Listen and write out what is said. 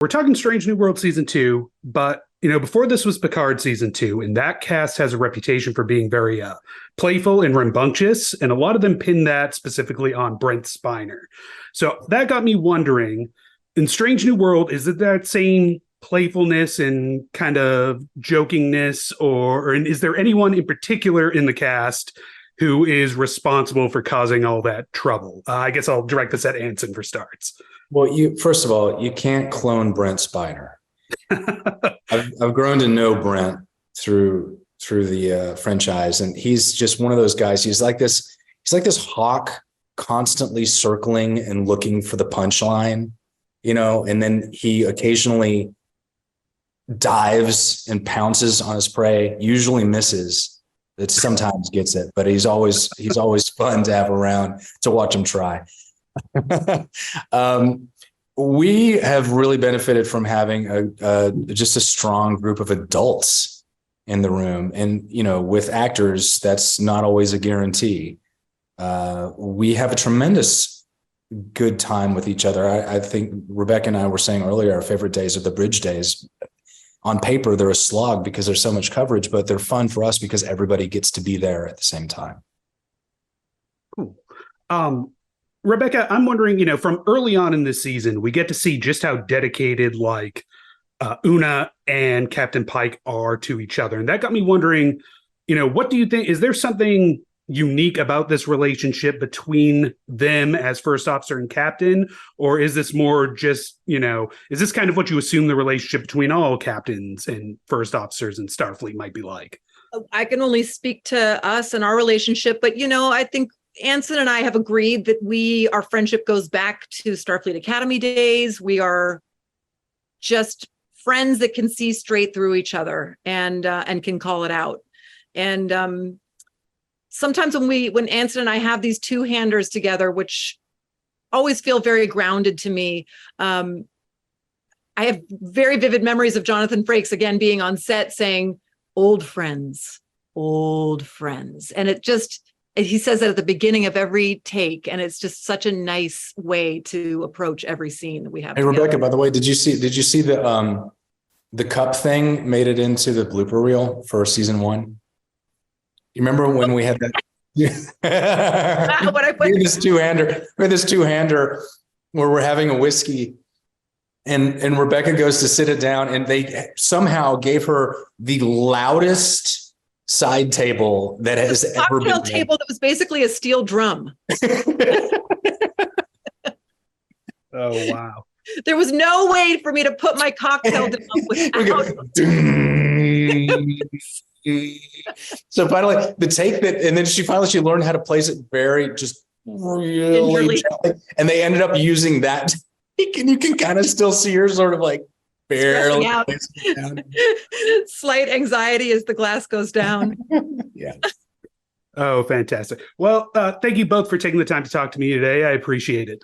We're talking Strange New World season 2, but before this was Picard season 2, and that cast has a reputation for being very playful and rambunctious, and a lot of them pin that specifically on Brent Spiner. So that got me wondering, in Strange New World, is it that same playfulness and kind of jokingness, or is there anyone in particular in the cast who is responsible for causing all that trouble? I guess I'll direct this at Anson for starts. Well, first of all, you can't clone Brent Spiner. I've grown to know Brent through the franchise, and he's just one of those guys. He's like this hawk, constantly circling and looking for the punchline, and then he occasionally dives and pounces on his prey, usually misses. It sometimes gets it, but he's always fun to have around to watch him try. We have really benefited from having just a strong group of adults in the room, and with actors, that's not always a guarantee. We have a tremendous good time with each other. I think Rebecca and I were saying earlier, our favorite days are the bridge days. On paper, they're a slog because there's so much coverage, but they're fun for us because everybody gets to be there at the same time. Cool. Rebecca, I'm wondering, from early on in this season, we get to see just how dedicated Una and Captain Pike are to each other. And that got me wondering, what do you think? Is there something unique about this relationship between them as first officer and captain? Or is this more just, is this kind of what you assume the relationship between all captains and first officers in Starfleet might be like? I can only speak to us and our relationship, but, I think Anson and I have agreed that our friendship goes back to Starfleet Academy days. We are just friends that can see straight through each other and can call it out. And sometimes when Anson and I have these two-handers together, which always feel very grounded to me, I have very vivid memories of Jonathan Frakes again being on set saying, old friends. And he says that at the beginning of every take, and it's just such a nice way to approach every scene that we have. Hey, together. Rebecca, by the way, did you see the cup thing made it into the blooper reel for season 1? You remember when we had that? We had this two-hander where we're having a whiskey, and Rebecca goes to sit it down, and they somehow gave her the loudest side table that has ever been. Cocktail table that was basically a steel drum. Oh, wow. There was no way for me to put my cocktail down without. So finally, the take that, and then she learned how to place it very just really gently, and they ended up using that. And you can kind of still see her sort of barely out. Slight anxiety as the glass goes down. Yeah. Oh, fantastic. Well, thank you both for taking the time to talk to me today. I appreciate it.